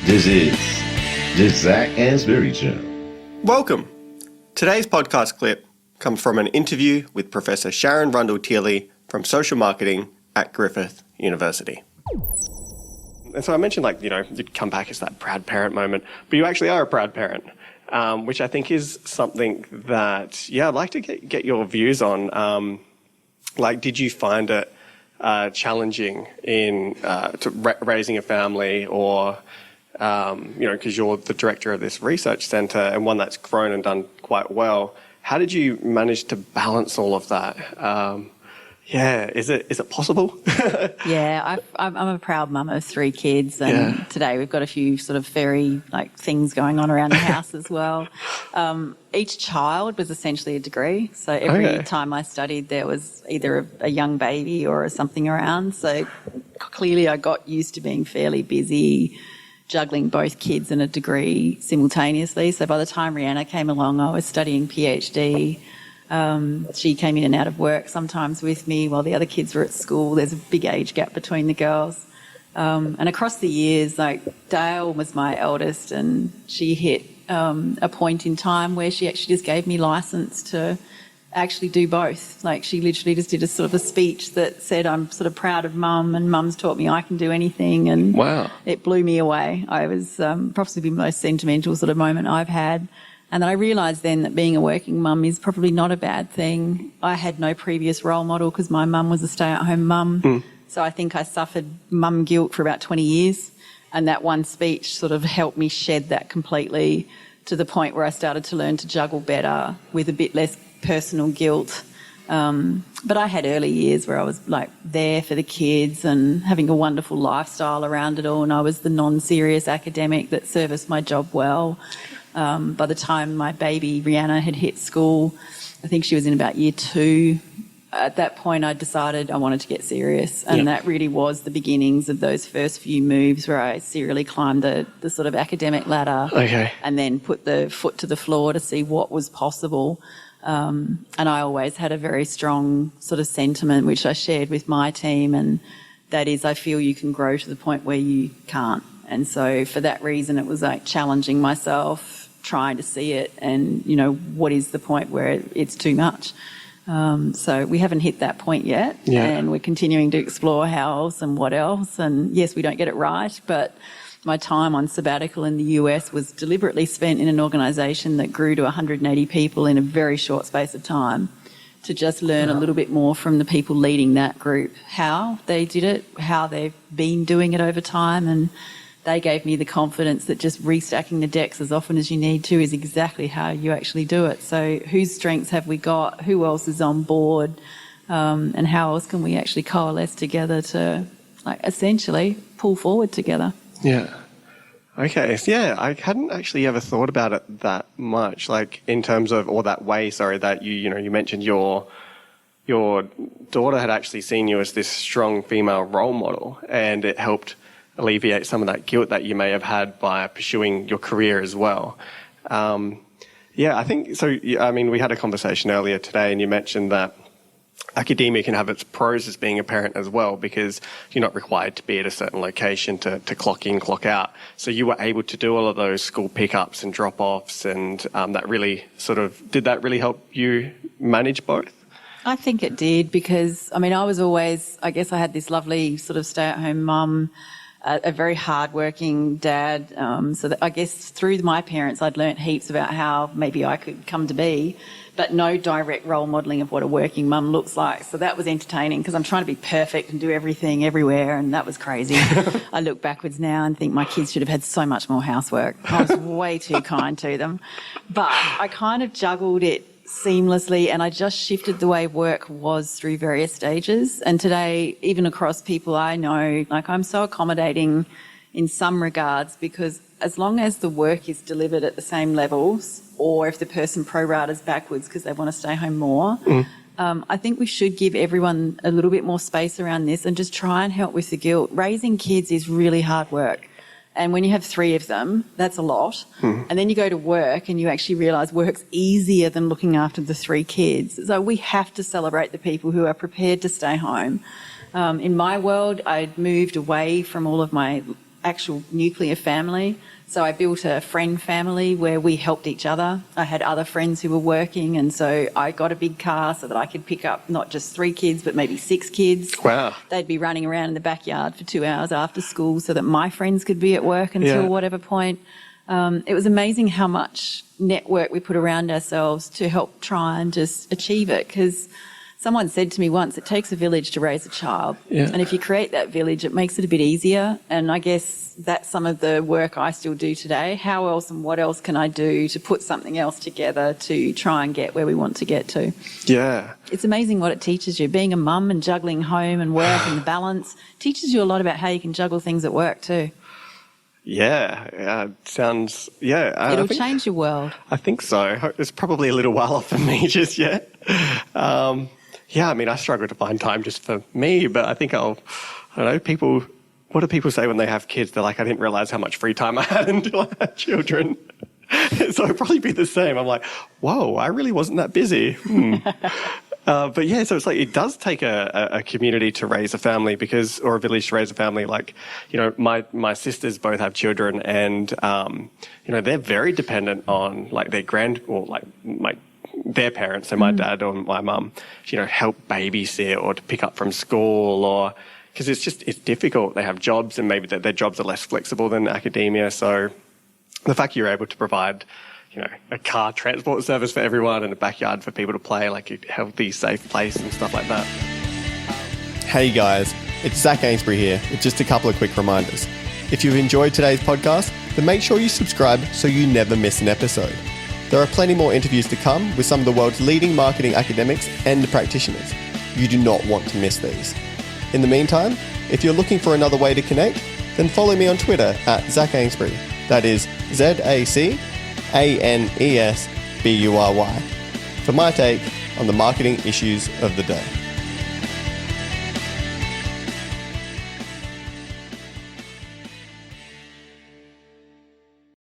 This is the Zac Anesbury Show. Welcome. Today's podcast clip comes from an interview with Professor Sharyn Rundle-Thiele from Social Marketing at Griffith University. And so I mentioned, you'd come back as that proud parent moment, but you actually are a proud parent, which I think is something that, I'd like to get your views on. Did you find it challenging in raising a family, or because you're the director of this research centre and one that's grown and done quite well? How did you manage to balance all of that? Is it possible? Yeah, I'm a proud mum of 3 kids, and today we've got a few sort of fairy things going on around the house as well. Each child was essentially a degree, so every time I studied there was either a young baby or something around. So clearly I got used to being fairly busy, juggling both kids and a degree simultaneously. So by the time Rihanna came along, I was studying PhD. She came in and out of work sometimes with me while the other kids were at school. There's a big age gap between the girls. And across the years, Dale was my eldest, and she hit a point in time where she actually just gave me license to actually do both. She literally just did a sort of a speech that said, I'm sort of proud of mum, and mum's taught me I can do anything. And wow, it blew me away. I was probably the most sentimental sort of moment I've had. And I realised then that being a working mum is probably not a bad thing. I had no previous role model because my mum was a stay-at-home mum. So I think I suffered mum guilt for about 20 years. And that one speech sort of helped me shed that completely, to the point where I started to learn to juggle better with a bit less personal guilt. But I had early years where I was there for the kids and having a wonderful lifestyle around it all. And I was the non-serious academic that serviced my job well. By the time my baby Rihanna had hit school, I think she was in about year 2. At that point, I decided I wanted to get serious, and that really was the beginnings of those first few moves where I serially climbed the sort of academic ladder, and then put the foot to the floor to see what was possible. And I always had a very strong sort of sentiment, which I shared with my team, and that is, I feel you can grow to the point where you can't. And so for that reason, it was challenging myself, trying to see it, and what is the point where it's too much. So we haven't hit that point yet, and we're continuing to explore how else and what else. And yes, we don't get it right, but my time on sabbatical in the US was deliberately spent in an organisation that grew to 180 people in a very short space of time, to just learn a little bit more from the people leading that group, how they did it, how they've been doing it over time. And they gave me the confidence that just restacking the decks as often as you need to is exactly how you actually do it. So whose strengths have we got? Who else is on board? And how else can we actually coalesce together to essentially pull forward together? Yeah. Okay. So I hadn't actually ever thought about it that much, in terms of, or that way, that you mentioned your daughter had actually seen you as this strong female role model, and it helped alleviate some of that guilt that you may have had by pursuing your career as well. I think so. I mean, we had a conversation earlier today, and you mentioned that academia can have its pros as being a parent as well, because you're not required to be at a certain location to clock in, clock out. So you were able to do all of those school pickups and drop-offs, and that really did that really help you manage both? I think it did, because, I was always, I had this lovely sort of stay-at-home mum, a very hard-working dad. So that I guess through my parents, I'd learnt heaps about how maybe I could come to be, but no direct role modelling of what a working mum looks like. So that was entertaining, because I'm trying to be perfect and do everything everywhere, and that was crazy. I look backwards now and think my kids should have had so much more housework. I was way too kind to them. But I kind of juggled it seamlessly, and I just shifted the way work was through various stages. And today, even across people I know, I'm so accommodating in some regards, because as long as the work is delivered at the same levels, or if the person proratas backwards because they want to stay home more, I think we should give everyone a little bit more space around this and just try and help with the guilt. Raising kids is really hard work. And when you have 3 of them, that's a lot. And then you go to work and you actually realise work's easier than looking after the 3 kids. So we have to celebrate the people who are prepared to stay home. In my world, I'd moved away from all of my actual nuclear family. So I built a friend family where we helped each other. I had other friends who were working, and so I got a big car so that I could pick up not just 3 kids, but maybe 6 kids. Wow. They'd be running around in the backyard for 2 hours after school so that my friends could be at work until whatever point. It was amazing how much network we put around ourselves to help try and just achieve it, because someone said to me once, it takes a village to raise a child. Yeah. And if you create that village, it makes it a bit easier. And I guess that's some of the work I still do today. How else and what else can I do to put something else together to try and get where we want to get to? Yeah. It's amazing what it teaches you. Being a mum and juggling home and work and the balance teaches you a lot about how you can juggle things at work too. Yeah, sounds, It'll change your world. I think so. It's probably a little while off for me just yet. I mean, I struggle to find time just for me, but I think I don't know, what do people say when they have kids? They're like, I didn't realize how much free time I had until I had children. So it'd probably be the same. I'm like, whoa, I really wasn't that busy. But yeah, so it's like it does take a community to raise a family, or a village to raise a family. Like, you know, my sisters both have children, and you know, they're very dependent on like their their parents, so my dad or my mum, you know, help babysit or to pick up from school, or because it's difficult. They have jobs, and maybe their jobs are less flexible than academia. So the fact you're able to provide, you know, a car transport service for everyone and a backyard for people to play, like a healthy, safe place and stuff like that. Hey guys, it's Zac Anesbury here with just a couple of quick reminders. If you've enjoyed today's podcast, then make sure you subscribe so you never miss an episode. There are plenty more interviews to come with some of the world's leading marketing academics and practitioners. You do not want to miss these. In the meantime, if you're looking for another way to connect, then follow me on Twitter at Zac Anesbury. That is ZAC ANESBURY, for my take on the marketing issues of the day.